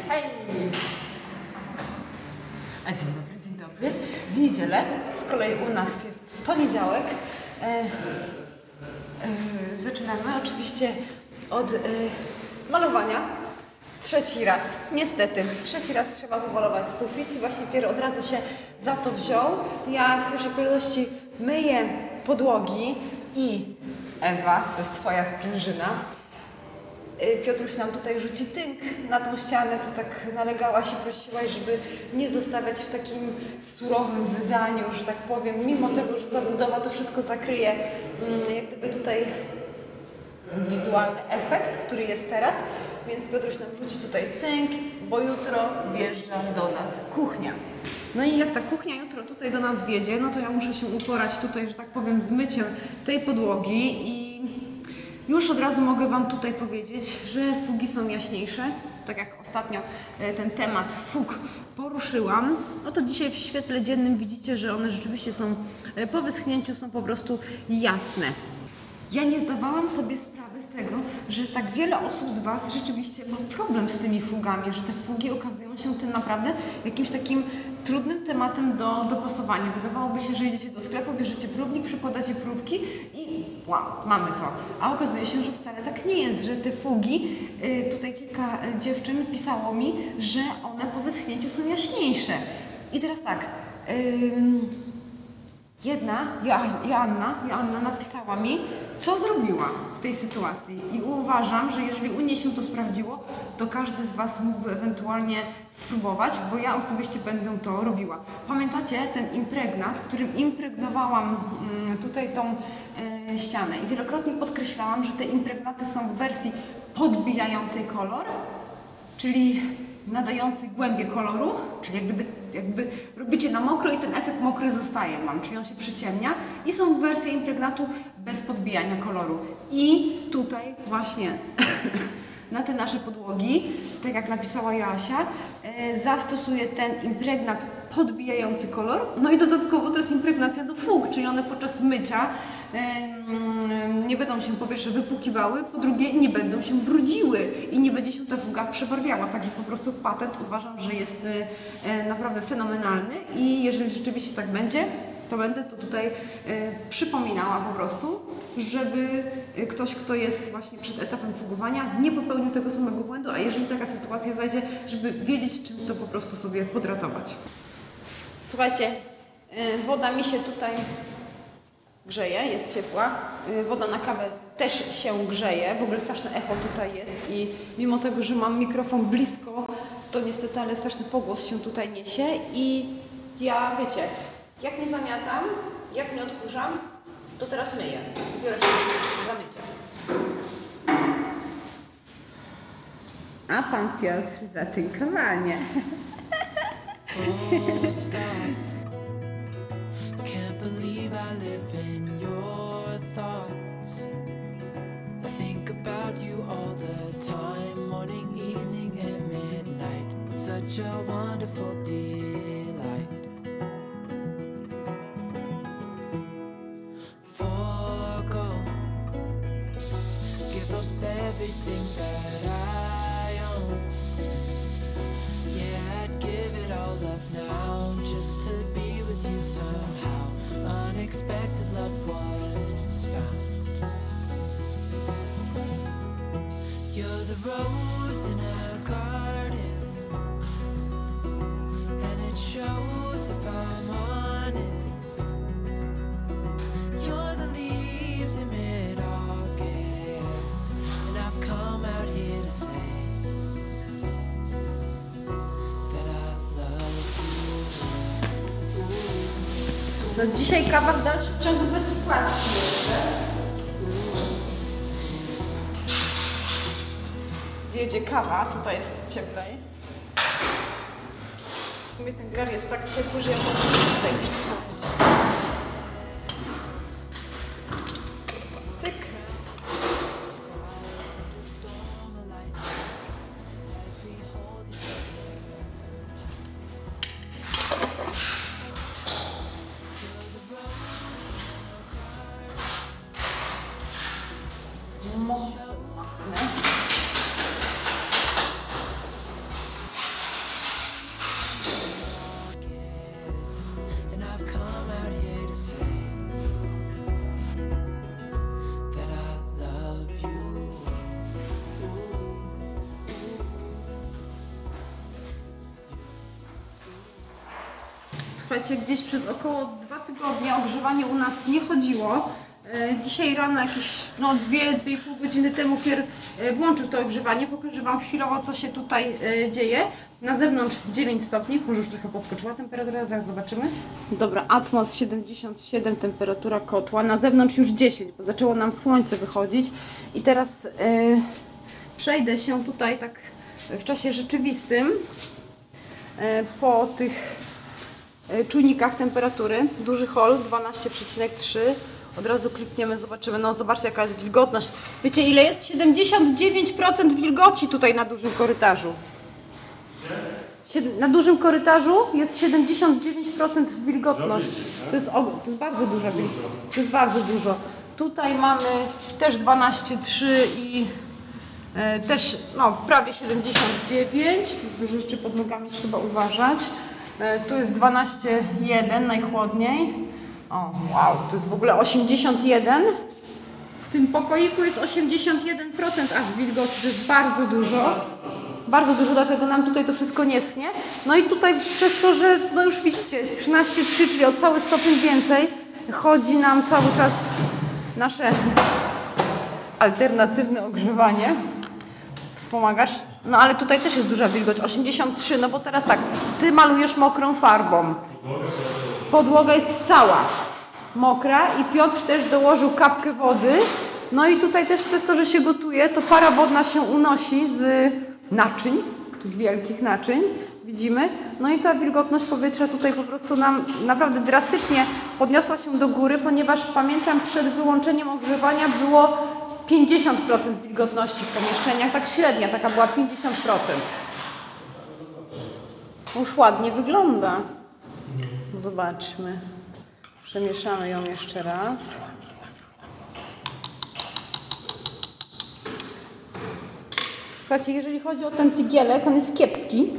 Hej! A dzień dobry, dzień dobry. W niedzielę, z kolei u nas jest poniedziałek. Zaczynamy oczywiście od malowania. Trzeci raz, niestety, trzeci raz trzeba pomalować sufit i właśnie Piotr od razu się za to wziął. Ja w pierwszej kolejności myję podłogi i Ewa, to jest twoja sprężyna. Piotruś nam tutaj rzuci tynk na tą ścianę, co tak nalegałaś i prosiłaś, żeby nie zostawiać w takim surowym wydaniu, że tak powiem, mimo tego, że zabudowa to wszystko zakryje, jak gdyby tutaj wizualny efekt, który jest teraz, więc Piotruś nam rzuci tutaj tynk, bo jutro wjeżdża do nas kuchnia. No i jak ta kuchnia jutro tutaj do nas wjedzie, no to ja muszę się uporać tutaj, że tak powiem, z myciem tej podłogi i już od razu mogę Wam tutaj powiedzieć, że fugi są jaśniejsze. Tak jak ostatnio ten temat fug poruszyłam, no to dzisiaj w świetle dziennym widzicie, że one rzeczywiście są po wyschnięciu, są po prostu jasne. Ja nie zdawałam sobie sprawy z tego, że tak wiele osób z Was rzeczywiście ma problem z tymi fugami, że te fugi okazują się tym naprawdę jakimś takim trudnym tematem do dopasowania. Wydawałoby się, że idziecie do sklepu, bierzecie próbnik, przykładacie próbki i wow, mamy to. A okazuje się, że wcale tak nie jest, że te fugi, tutaj kilka dziewczyn pisało mi, że one po wyschnięciu są jaśniejsze. I teraz tak, jedna, Joanna napisała mi, co zrobiła w tej sytuacji i uważam, że jeżeli u niej się to sprawdziło, to każdy z Was mógłby ewentualnie spróbować, bo ja osobiście będę to robiła. Pamiętacie ten impregnat, którym impregnowałam tutaj tą ścianę i wielokrotnie podkreślałam, że te impregnaty są w wersji podbijającej kolor, czyli nadającej głębię koloru, czyli jakby robicie na mokro i ten efekt mokry zostaje Wam, czyli on się przyciemnia i są wersje impregnatu bez podbijania koloru. I tutaj właśnie na te nasze podłogi, tak jak napisała Joasia, zastosuję ten impregnat podbijający kolor, no i dodatkowo to jest impregnacja do fug, czyli one podczas mycia nie będą się po pierwsze wypłukiwały, po drugie nie będą się brudziły i nie będzie się ta fuga przebarwiała. Także po prostu patent uważam, że jest naprawdę fenomenalny i jeżeli rzeczywiście tak będzie, to będę to tutaj przypominała po prostu, żeby ktoś, kto jest właśnie przed etapem fugowania, nie popełnił tego samego błędu, a jeżeli taka sytuacja zajdzie, żeby wiedzieć, czym to po prostu sobie podratować. Słuchajcie, woda mi się tutaj grzeje, jest ciepła. Woda na kawę też się grzeje. W ogóle straszne echo tutaj jest i mimo tego, że mam mikrofon blisko, to niestety, ale straszny pogłos się tutaj niesie i ja, wiecie, jak nie zamiatam, jak nie odkurzam, to teraz myję. Biorę się za mycie. A pan Piotr zatynkowanie. Can't believe I live in your thoughts. I think about you all the time, morning, evening, and midnight. Such a wonderful delight. Forgo, give up everything that I own. Yeah, I'd give it all up now just to be with you somehow. Unexpected love was found. You're the rose in a garden, and it shows if I'm honest. You're the leaves in mid-August, and I've come out here to say No dzisiaj kawa w dalszym ciągu bez składki jeszcze. Wjedzie kawa, tutaj jest cieplej. W sumie ten gar jest tak ciepły, że ja mogę tutaj przysłonić. Cyk. Słuchajcie, gdzieś przez około 2 tygodnie ogrzewanie u nas nie chodziło. Dzisiaj rano jakieś 2,5 godziny temu włączył to ogrzewanie. Pokażę Wam chwilowo, co się tutaj dzieje. Na zewnątrz 9 stopni, może już trochę podskoczyła temperatura, zaraz zobaczymy. Dobra, atmos 77, temperatura kotła. Na zewnątrz już 10, bo zaczęło nam słońce wychodzić. I teraz przejdę się tutaj tak w czasie rzeczywistym po tych czujnikach temperatury. Duży hol 12,3. Od razu klikniemy, zobaczymy. No zobaczcie, jaka jest wilgotność. Wiecie, ile jest? 79% wilgoci tutaj na dużym korytarzu. Na dużym korytarzu jest 79% wilgotność. To jest bardzo duża wilgotność. To jest bardzo dużo. Tutaj mamy też 12,3 i też prawie 79. Tu jest dużo rzeczy pod nogami, trzeba uważać. Tu jest 12,1 najchłodniej. O, wow, to jest w ogóle 81. W tym pokoiku jest 81% aż wilgoci, to jest bardzo dużo. Bardzo dużo, dlatego nam tutaj to wszystko nie schnie. No i tutaj przez to, że już widzicie, jest 13,3, czyli o cały stopień więcej, chodzi nam cały czas nasze alternatywne ogrzewanie. Wspomagasz? No ale tutaj też jest duża wilgoć, 83, no bo teraz tak, Ty malujesz mokrą farbą. Podłoga jest cała mokra i Piotr też dołożył kapkę wody. No i tutaj też przez to, że się gotuje, to para wodna się unosi z naczyń, tych wielkich naczyń, widzimy. No i ta wilgotność powietrza tutaj po prostu nam naprawdę drastycznie podniosła się do góry, ponieważ pamiętam, przed wyłączeniem ogrzewania było 50% wilgotności w pomieszczeniach, tak średnia, taka była 50%. Już ładnie wygląda. Zobaczmy. Przemieszamy ją jeszcze raz. Słuchajcie, jeżeli chodzi o ten tygielek, on jest kiepski,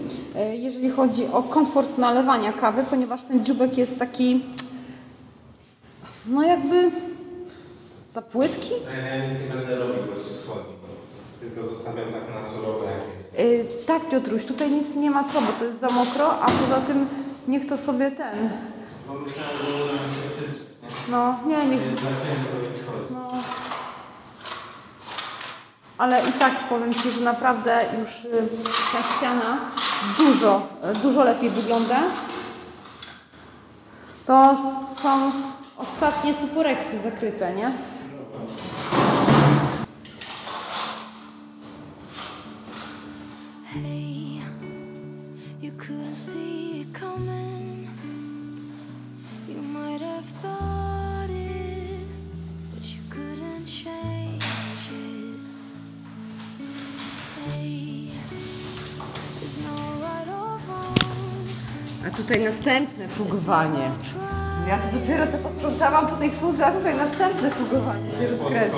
jeżeli chodzi o komfort nalewania kawy, ponieważ ten dzióbek jest taki, no jakby za płytki. Ja nic nie będę robił, bo się schodzi, tylko zostawiam tak na surowe jak jest. Tak, Piotruś, tutaj nic nie ma co, bo to jest za mokro, a poza tym niech to sobie ten... Bo myślałem, że uda mi się przetrzeć, nie? No, nie, niech... Więc zacząłem robić schody. No. Ale i tak powiem Ci, że naprawdę już ta ściana dużo lepiej wygląda. To są ostatnie suporeksy zakryte, nie? Hey, you couldn't see it coming. You might have thought it, but you couldn't change it. Hey, there's no right or wrong. A tutaj następne fugowanie. Ja to dopiero co posprzątałam po tej fuzji, a tutaj następne fugowanie się rozkręca.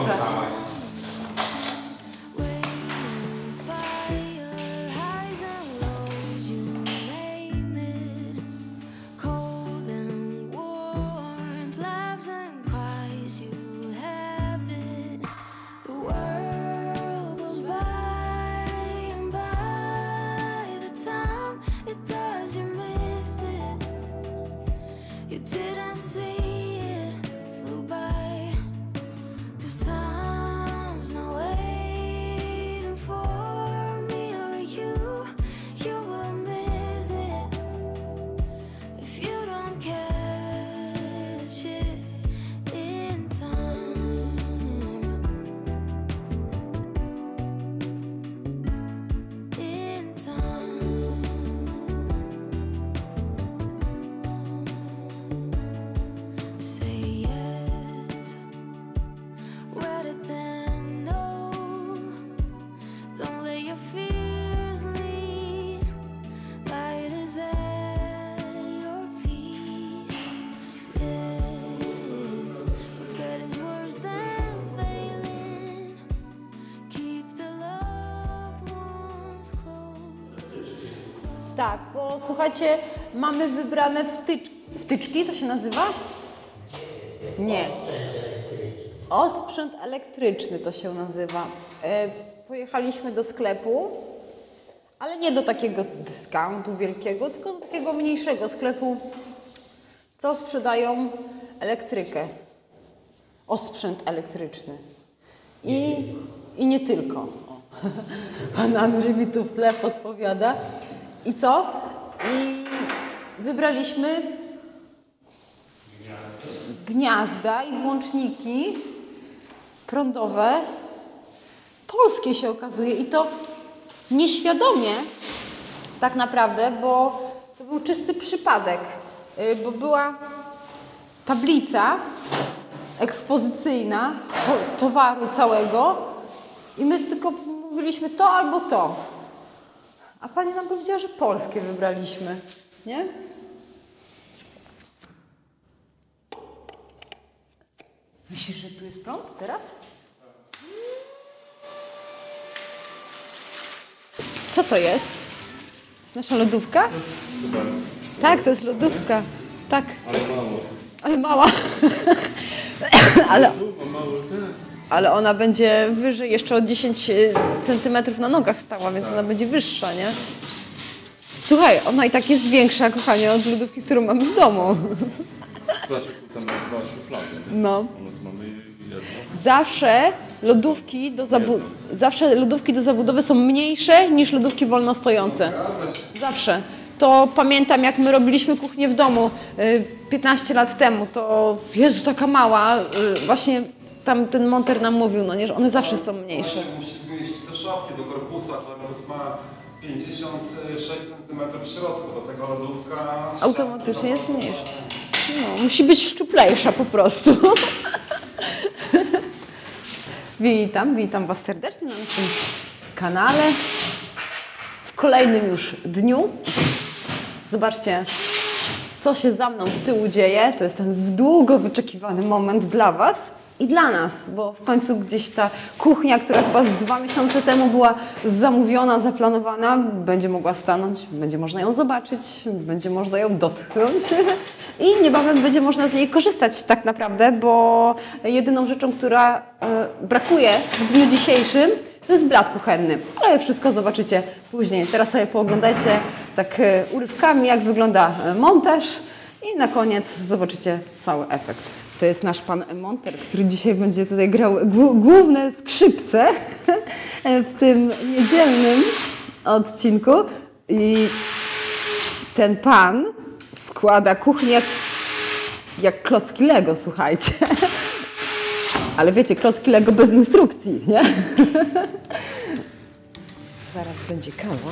You didn't see it, flew by. 'Cause time's not waiting for me or you. You will miss it if you don't catch it in time. In time. Say yes, rather than no. Don't let your fears lead. Light is at your feet. Yes, regret is worse than failing. Keep the loved ones close. Tak, bo słuchajcie, mamy wybrane wtyczki, to się nazywa? Nie. Osprzęt elektryczny to się nazywa. Pojechaliśmy do sklepu, ale nie do takiego dyscountu wielkiego, tylko do takiego mniejszego sklepu co sprzedają elektrykę, osprzęt elektryczny. I nie tylko. O. Pan Andrzej mi tu w tle podpowiada. I co? I wybraliśmy gniazda i włączniki prądowe polskie się okazuje i to nieświadomie tak naprawdę, bo to był czysty przypadek, bo była tablica ekspozycyjna towaru całego i my tylko mówiliśmy to albo to. A pani nam powiedziała, że polskie wybraliśmy, nie? Myślisz, że tu jest prąd teraz? Co to jest? Jest nasza lodówka? Tak, to jest lodówka. Tak. Ale mało. Ale mała. Ale ona będzie wyżej, jeszcze o 10 cm na nogach stała, więc ona będzie wyższa, nie? Słuchaj, ona i tak jest większa, kochanie, od lodówki, którą mamy w domu. Znaczy, tam masz dwa szuflady. No. U nas mamy jedno. Zawsze lodówki do zabudowy są mniejsze niż lodówki wolnostojące. Zawsze. To pamiętam, jak my robiliśmy kuchnię w domu 15 lat temu, to Jezu, taka mała, właśnie tam ten monter nam mówił, no nie, że one zawsze są mniejsze. Właśnie musi zmieścić do szafki, do korpusa, korpus ma 56 cm w środku, do tego lodówka... Automatycznie jest mniejsza. No, musi być szczuplejsza po prostu. Witam Was serdecznie na naszym kanale. W kolejnym już dniu. Zobaczcie, co się za mną z tyłu dzieje. To jest ten długo wyczekiwany moment dla Was i dla nas, bo w końcu gdzieś ta kuchnia, która chyba z 2 miesiące temu była zamówiona, zaplanowana, będzie mogła stanąć, będzie można ją zobaczyć, będzie można ją dotknąć i niebawem będzie można z niej korzystać tak naprawdę, bo jedyną rzeczą, która brakuje w dniu dzisiejszym, to jest blat kuchenny, ale wszystko zobaczycie później. Teraz sobie pooglądajcie tak urywkami, jak wygląda montaż i na koniec zobaczycie cały efekt. To jest nasz pan monter, który dzisiaj będzie tutaj grał główne skrzypce w tym niedzielnym odcinku. I ten pan składa kuchnię jak klocki Lego, słuchajcie. Ale wiecie, klocki Lego bez instrukcji, nie? Zaraz będzie kawa.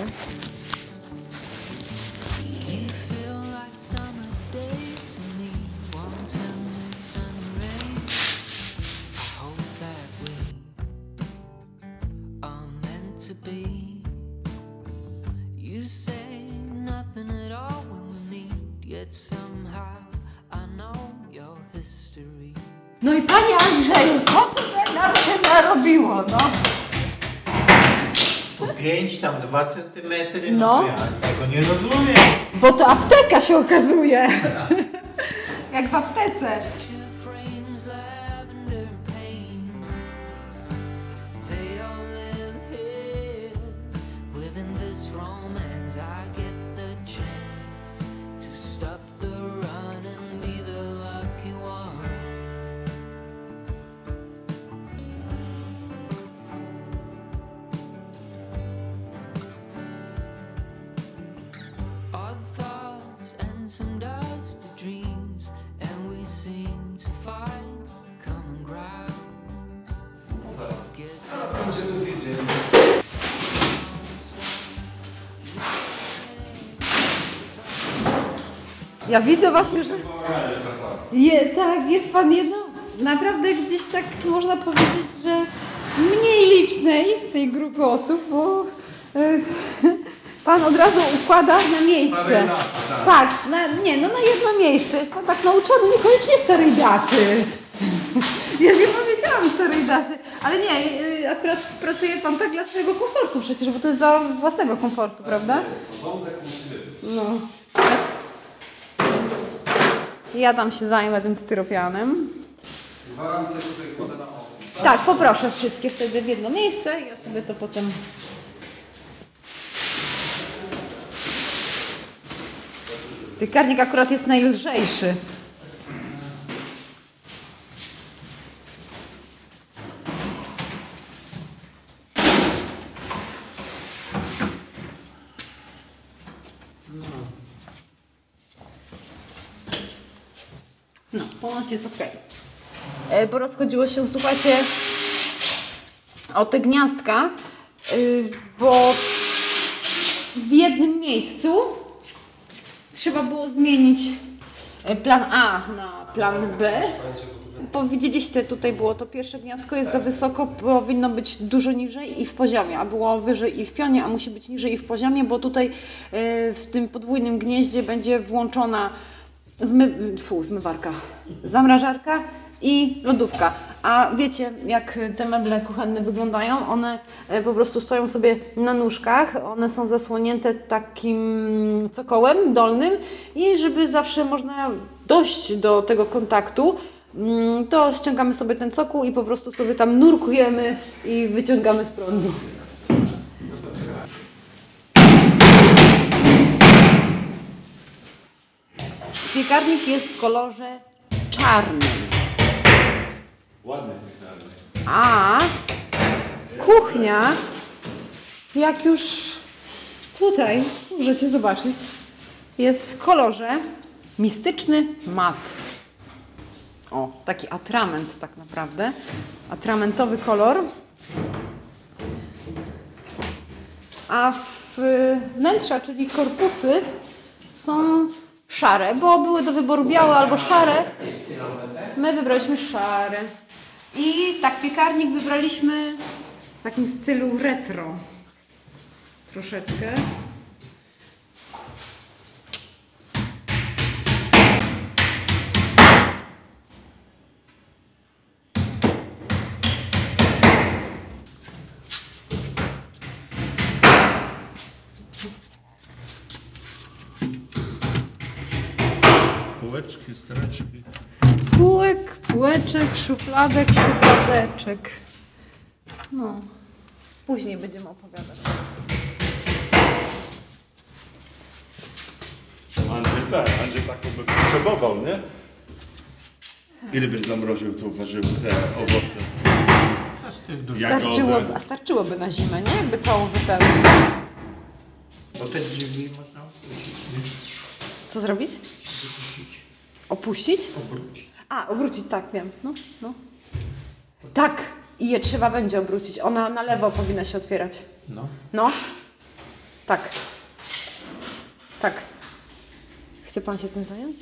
No i panie Andrzeju, co tutaj nam się narobiło, no? Po 5, tam 2 centymetry, No. no to ja tego nie rozumiem. Bo to apteka się okazuje. Jak w aptece. Some dusty dreams, and we seem to find common ground. Zaraz będziemy wiedzieli. Ja widzę właśnie, że... tak, jest pan jedno... Naprawdę gdzieś tak można powiedzieć, że z mniej licznej tej grupy osób, bo... Pan od razu układa na miejsce. Tak, na jedno miejsce. Jest pan tak nauczony, niekoniecznie starej daty. Ja nie powiedziałam starej daty, ale nie, akurat pracuje pan tak dla swojego komfortu przecież, bo to jest dla własnego komfortu, prawda? No. Ja tam się zajmę tym styropianem. Gwarancję tutaj kładę na ogień. Tak, poproszę wszystkie wtedy w jedno miejsce i ja sobie to potem... Piekarnik akurat jest najlżejszy. ponoć jest ok. Bo rozchodziło się, słuchajcie, o te gniazdka, bo w jednym miejscu trzeba było zmienić plan A na plan B. Bo widzieliście, tutaj było to pierwsze gniazdko, jest za wysoko, powinno być dużo niżej i w poziomie, a było wyżej i w pionie, a musi być niżej i w poziomie, bo tutaj w tym podwójnym gnieździe będzie włączona zmywarka, zamrażarka i lodówka. A wiecie, jak te meble kuchenne wyglądają? One po prostu stoją sobie na nóżkach, one są zasłonięte takim cokołem dolnym i żeby zawsze można dojść do tego kontaktu, to ściągamy sobie ten cokół i po prostu sobie tam nurkujemy i wyciągamy z prądu. Piekarnik jest w kolorze czarnym. Ładny piekarnik. A kuchnia, jak już tutaj możecie zobaczyć, jest w kolorze mistyczny mat. O, taki atrament tak naprawdę. Atramentowy kolor. A wnętrza, czyli korpusy, są szare, bo były do wyboru białe albo szare. My wybraliśmy szare. I tak piekarnik wybraliśmy w takim stylu retro. Troszeczkę. Półeczki, staraczki. Półek, półeczek, szufladek, szufladeczek. No, później będziemy opowiadać. Andrzej taką by potrzebował, nie? Ile byś zamroził tu warzyw, te owoce? Starczyłoby na zimę, nie? Jakby całą wypełnić. Bo te drzwi można opuścić. Co zrobić? Opuścić? A, obrócić, tak, wiem. No. Tak, i je trzeba będzie obrócić. Ona na lewo powinna się otwierać. No. Tak. Tak. Chce pan się tym zająć?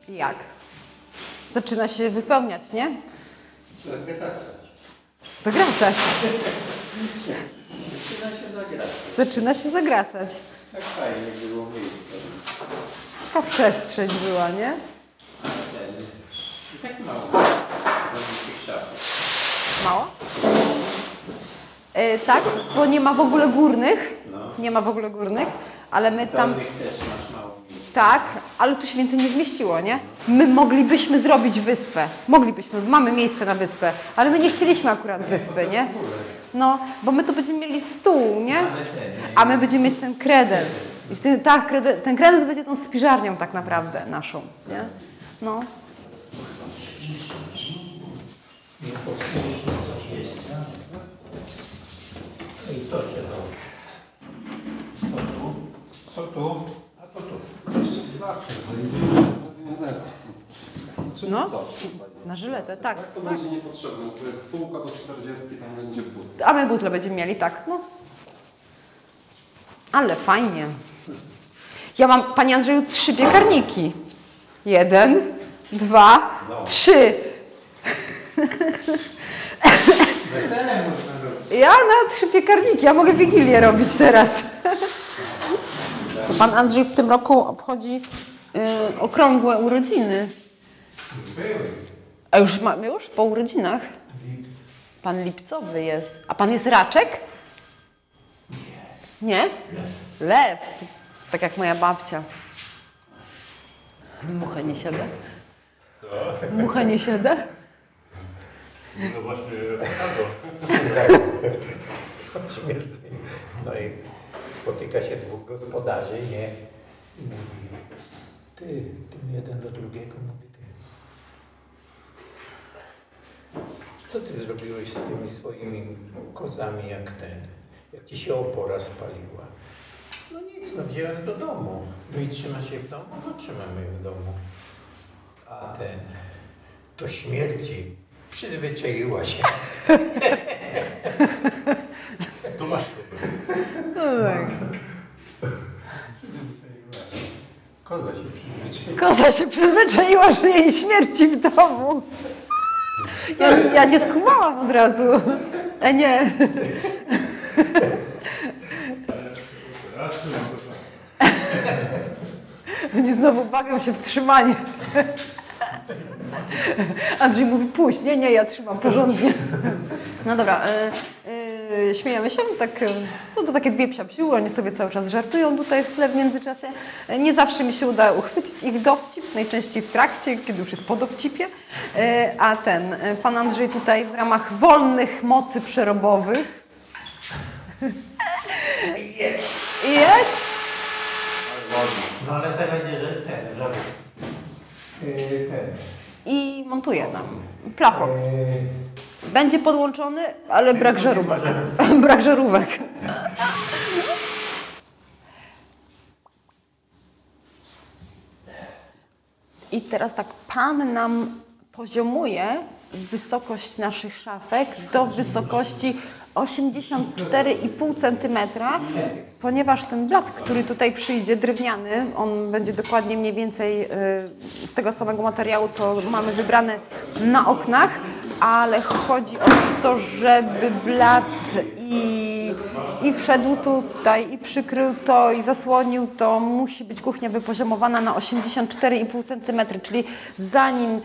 Jak? Zaczyna się wypełniać, nie? Zagracać. Zaczyna się zagrać. Zaczyna się zagracać. Tak fajnie było miejsce. Taka przestrzeń była, nie? I tak mało. Zamkniętych szafek. Mało? Tak, bo nie ma w ogóle górnych. No. Nie ma w ogóle górnych, ale my tam... Dolnych też masz mało miejsca. Tak, ale tu się więcej nie zmieściło, nie? My moglibyśmy zrobić wyspę. Moglibyśmy, mamy miejsce na wyspę, ale my nie chcieliśmy akurat wyspy, nie? No, bo my tu będziemy mieli stół, nie? A my będziemy mieć ten kredens. I ten kredens będzie tą spiżarnią tak naprawdę naszą, nie? No. I to cię to. Co tu? A to tu. Jeszcze plaster, na zero. Czyli No. co? Na żyletę, tak. To będzie niepotrzebne, to jest półka do 40, tam będzie but. A my butle będziemy mieli, tak, no. Ale fajnie. Ja mam, Panie Andrzeju, 3 piekarniki. 1, 2, 3. Wesele można robić. Ja na 3 piekarniki, ja mogę Wigilię robić teraz. Pan Andrzej w tym roku obchodzi okrągłe urodziny. A już mamy po urodzinach? Pan lipcowy jest. A pan jest Raczek? Nie? Lew. Tak jak moja babcia. Mucha nie siada? Mucha nie siada? No właśnie, No i spotyka się 2 gospodarzy, nie? I mówi, tym jeden do drugiego mówi, co ty zrobiłeś z tymi swoimi kozami jak ci się opora spaliła? No nic, no wziąłem do domu. No i trzymasz je w domu? No trzymamy je w domu. A to śmierci przyzwyczaiła się. to masz. No tak. Koza się przyzwyczaiła. Koza się przyzwyczaiła, że jej śmierci w domu. Ja nie skumałam od razu. Nie. Oni znowu bawią się w trzymanie. Andrzej mówi, puść. Nie, ja trzymam porządnie. No dobra, śmiejemy się, tak, no to takie 2 psiapsiły, oni sobie cały czas żartują tutaj w tle w międzyczasie. Nie zawsze mi się uda uchwycić ich dowcip, najczęściej w trakcie, kiedy już jest po dowcipie. A pan Andrzej tutaj w ramach wolnych mocy przerobowych. Jest? No ale teraz nie, że I montuje nam plafon. Będzie podłączony, ale brak żarówek. Brak żarówek. I teraz tak, pan nam poziomuje wysokość naszych szafek do wysokości 84,5 cm, ponieważ ten blat, który tutaj przyjdzie, drewniany, on będzie dokładnie mniej więcej z tego samego materiału, co mamy wybrane na oknach, ale chodzi o to, żeby blat i wszedł tutaj, i przykrył to, i zasłonił to, musi być kuchnia wypoziomowana na 84,5 cm, czyli zanim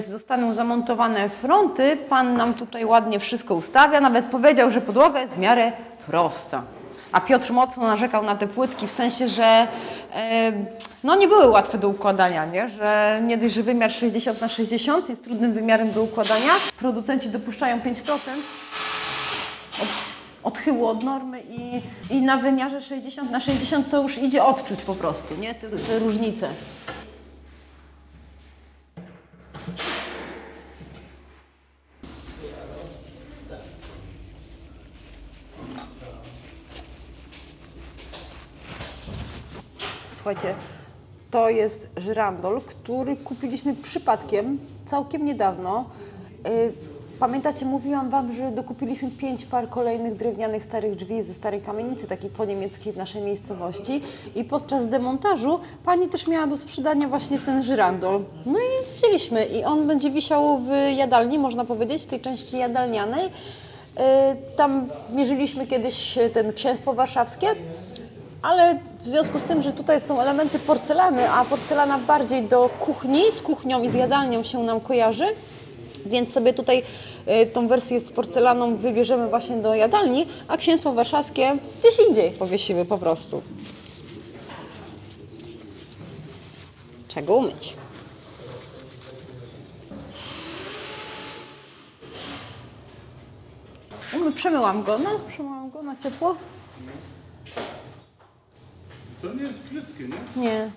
zostaną zamontowane fronty, pan nam tutaj ładnie wszystko ustawia, nawet powiedział, że podłoga jest w miarę prosta. A Piotr mocno narzekał na te płytki, w sensie, że no nie były łatwe do układania, nie? Że nie dość, że wymiar 60×60 jest trudnym wymiarem do układania. Producenci dopuszczają 5% odchyłu od normy i na wymiarze 60×60 to już idzie odczuć po prostu, nie? Te różnice. Słuchajcie, to jest żyrandol, który kupiliśmy przypadkiem całkiem niedawno. Pamiętacie, mówiłam Wam, że dokupiliśmy 5 par kolejnych drewnianych starych drzwi ze starej kamienicy, takiej poniemieckiej w naszej miejscowości. I podczas demontażu pani też miała do sprzedania właśnie ten żyrandol. No i wzięliśmy i on będzie wisiał w jadalni, można powiedzieć, w tej części jadalnianej. Tam mierzyliśmy kiedyś ten Księstwo Warszawskie, ale w związku z tym, że tutaj są elementy porcelany, a porcelana bardziej do kuchni, z kuchnią i z jadalnią się nam kojarzy, więc sobie tutaj tą wersję z porcelaną wybierzemy właśnie do jadalni, a Księstwo Warszawskie gdzieś indziej powiesimy po prostu. Trzeba go umyć. Przemyłam go, no, przemyłam go na ciepło. To nie jest brzydkie, nie? Nie.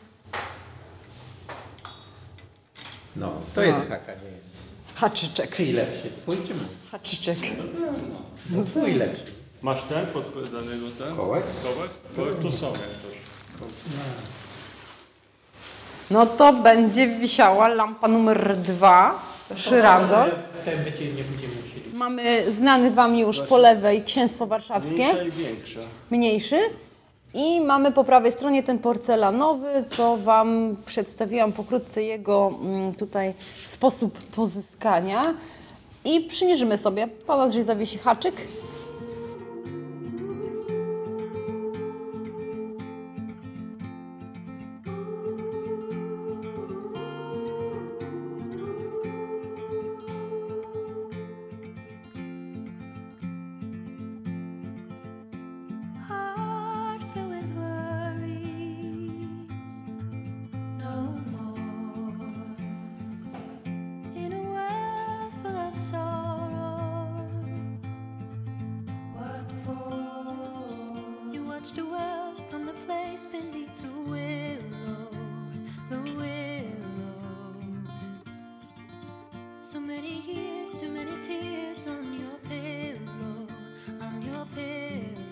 No, to jest haka, nie jest. Haczyczek. Czyj lepszy? Twój czy mój? Haczyczek. No twój lepszy. Masz ten podkładanego ten? Kołek? Kołek tu są jak coś. No to będzie wisiała lampa numer 2, żyrandol. Ten nie będziemy musieli. Mamy znany Wam już po lewej Księstwo Warszawskie, Mniejsza i większa. mniejszy. I mamy po prawej stronie ten porcelanowy, co Wam przedstawiłam pokrótce jego tutaj sposób pozyskania. I przymierzymy sobie. Pan Andrzej zawiesi haczyk. Heart filled with worries, no more. In a world full of sorrows, what for? You watch the world from the place beneath the willow, the willow. So many years, too many tears on your pillow, on your pillow.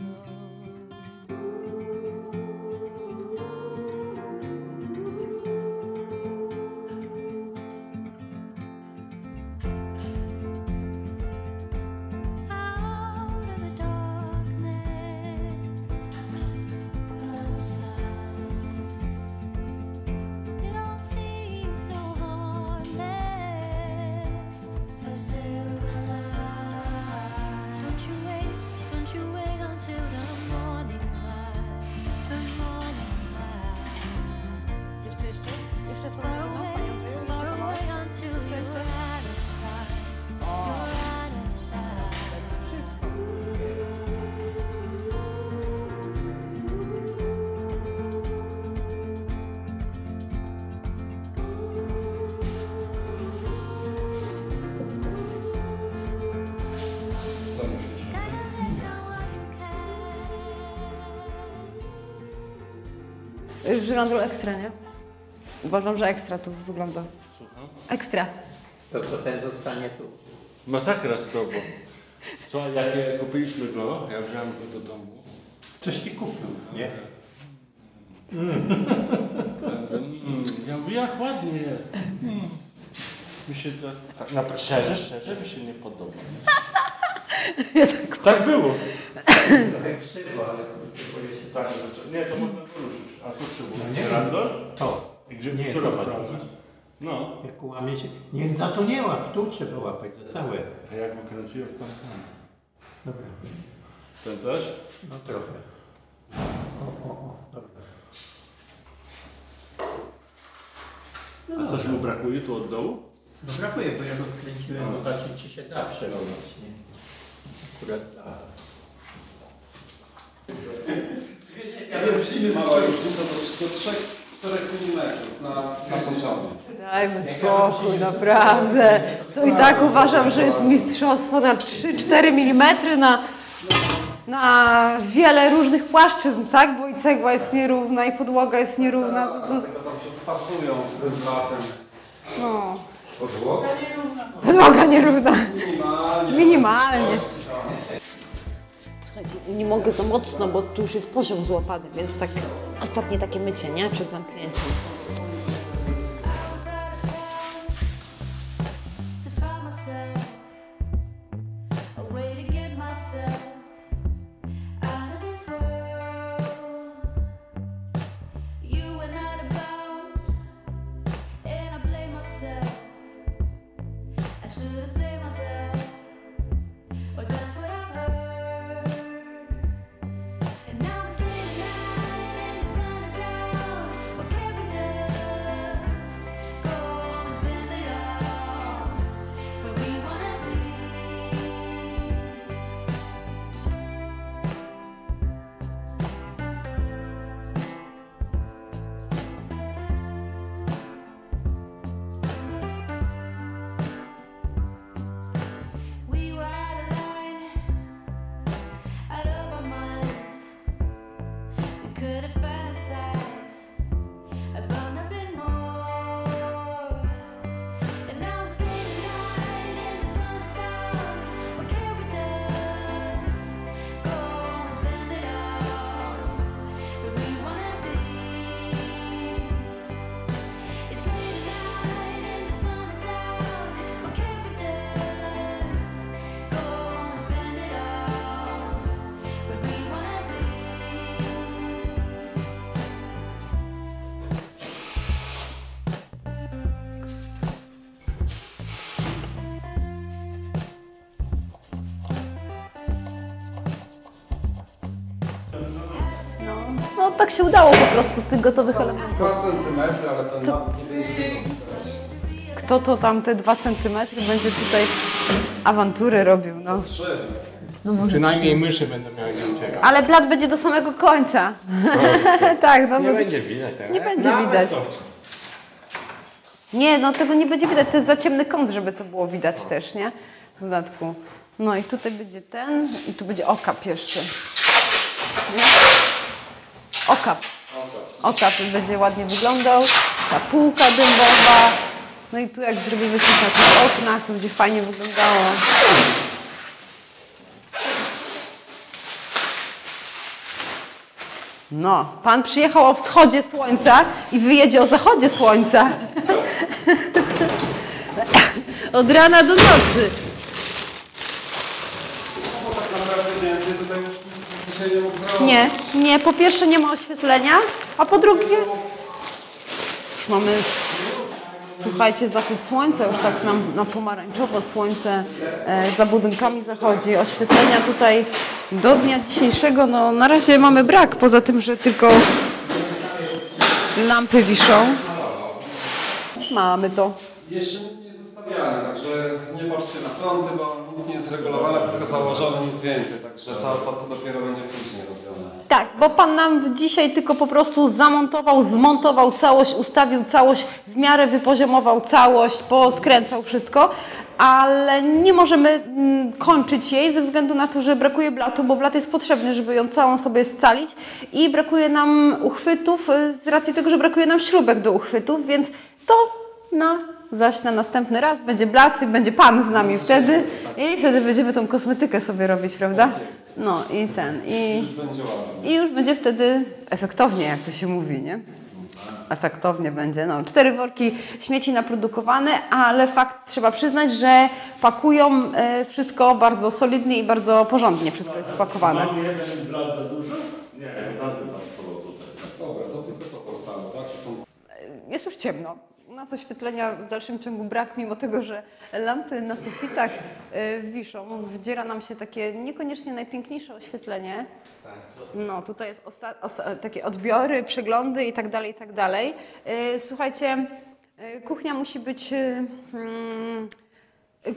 Out of the darkness, a sound. It all seems so harmless. A silver light. Don't you wait until the morning light, the morning light. Jeszcze są Far away until you're out of sight, you're out of sight. Gotta let go while you can. Żyrandol ekstra, nie? Uważam, że ekstra tu wygląda. Słucham? Ekstra. To co, ten zostanie tu? Masakra z tobą. Słuchaj, jak kupiliśmy go, ja wziąłem go do domu. Coś ci kupił, nie? Ja mówię, jak ładnie jest. Mi się to, tak naprawdę, szczerze mi się nie podoba. Tak było. Trochę krzywo, ale próbuję się Tak, nie, to można poruszyć. A co trzeba? No nie. Żyrandol? To. I gdzie, Nie, która zobacz, strona? widzisz? No. Jak łamie się. Nie, za to nie łap, tu trzeba łapać, za całe. A jak go kręciłem, tam. Dobra. Ten też? No trochę. O, dobra. A coś mu brakuje tu od dołu? No brakuje, bo ja go skręciłem, zobaczyć czy się da przerobić, nie? Akurat da. Ja bym przyjdzie mała różnica do 3-4 mm na poziomie. Dajmy spokój, naprawdę. To i tak uważam, że jest mistrzostwo na 3-4 mm na wiele różnych płaszczyzn, tak? Bo i cegła jest nierówna, i podłoga jest nierówna. Dlatego tam się wpasują z tym blatem. No. Podłoga nierówna? Podłoga nierówna. Minimalnie. Minimalnie. Słuchajcie, nie mogę za mocno, bo tu już jest poziom złapany, więc tak ostatnie takie mycie, nie? Przed zamknięciem. To find myself tak się udało po prostu z tych gotowych elementów. 2 cm, ale ten napis nie będzie widać. Kto to tam te 2 cm będzie tutaj awantury robił, no. 3. No może. Przynajmniej myszy będą miały gdzie uciekać. Ale blat będzie do samego końca. Tak, no Nie bo... będzie widać teraz. Nie będzie Nawet widać. to. Nie, no tego nie będzie widać, to jest za ciemny kąt, żeby to było widać też, nie? W dodatku. No i tutaj będzie ten i tu będzie okap jeszcze. Nie? Okap. Okap będzie ładnie wyglądał. Ta półka dębowa. No i tu jak zrobimy coś na tych oknach, to będzie fajnie wyglądało. No, pan przyjechał o wschodzie słońca i wyjedzie o zachodzie słońca. Od rana do nocy. Bo tak naprawdę więcej tutaj już dzisiaj nie mógł zrobić. Nie, po pierwsze nie ma oświetlenia, a po drugie już mamy, słuchajcie, zachód słońca, już tak nam na pomarańczowo słońce za budynkami zachodzi. Oświetlenia tutaj do dnia dzisiejszego, no na razie mamy brak, poza tym, że tylko lampy wiszą. Mamy to. Jeszcze nic nie jest ustawiane, także nie patrzcie na fronty, bo nic nie jest regulowane, tylko założone, nic więcej. Także to dopiero będzie później robione. Tak, bo pan nam dzisiaj tylko po prostu zamontował, zmontował całość, ustawił całość, w miarę wypoziomował całość, poskręcał wszystko, ale nie możemy kończyć jej ze względu na to, że brakuje blatu, bo blat jest potrzebny, żeby ją całą sobie scalić i brakuje nam uchwytów z racji tego, że brakuje nam śrubek do uchwytów, więc to zaś na następny raz będzie blat i będzie pan z nami wtedy i wtedy będziemy tą kosmetykę sobie robić, prawda? No i i już będzie wtedy efektownie, jak to się mówi, nie? Efektownie będzie, no. 4 worki śmieci naprodukowane, ale fakt trzeba przyznać, że pakują wszystko bardzo solidnie i bardzo porządnie, wszystko jest spakowane. Mamy jeden blat za dużo? Nie, tamten tam schował tutaj. Dobra, to tylko to zostało, tak? To są... Jest już ciemno. U nas oświetlenia w dalszym ciągu brak, mimo tego, że lampy na sufitach wiszą. Wdziera nam się takie niekoniecznie najpiękniejsze oświetlenie. No, tutaj jest takie odbiory, przeglądy i tak dalej, i tak dalej. Słuchajcie, kuchnia musi być...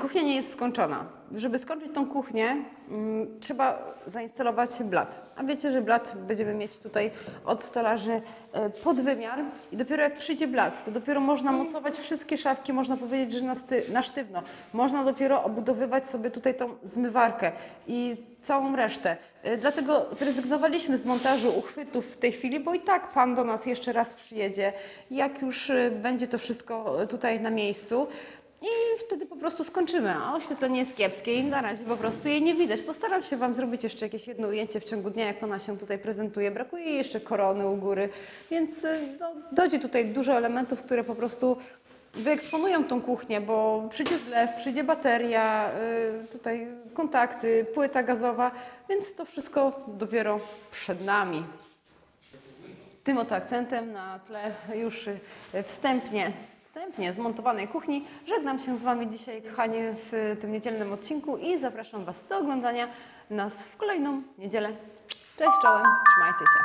Kuchnia nie jest skończona. Żeby skończyć tą kuchnię, trzeba zainstalować blat. A wiecie, że blat będziemy mieć tutaj od stolarzy pod wymiar i dopiero jak przyjdzie blat, to dopiero można mocować wszystkie szafki, można powiedzieć, że na sztywno. Można dopiero obudowywać sobie tutaj tą zmywarkę i całą resztę. Dlatego zrezygnowaliśmy z montażu uchwytów w tej chwili, bo i tak pan do nas jeszcze raz przyjedzie, jak już będzie to wszystko tutaj na miejscu. I wtedy po prostu skończymy, a oświetlenie jest kiepskie i na razie po prostu jej nie widać. Postaram się Wam zrobić jeszcze jakieś jedno ujęcie w ciągu dnia, jak ona się tutaj prezentuje. Brakuje jej jeszcze korony u góry, więc dojdzie tutaj dużo elementów, które po prostu wyeksponują tą kuchnię, bo przyjdzie zlew, przyjdzie bateria, tutaj kontakty, płyta gazowa, więc to wszystko dopiero przed nami. Tym oto akcentem na tle już wstępnie zmontowanej kuchni żegnam się z Wami dzisiaj, kochani, w tym niedzielnym odcinku i zapraszam Was do oglądania nas w kolejną niedzielę. Cześć, czołem, trzymajcie się.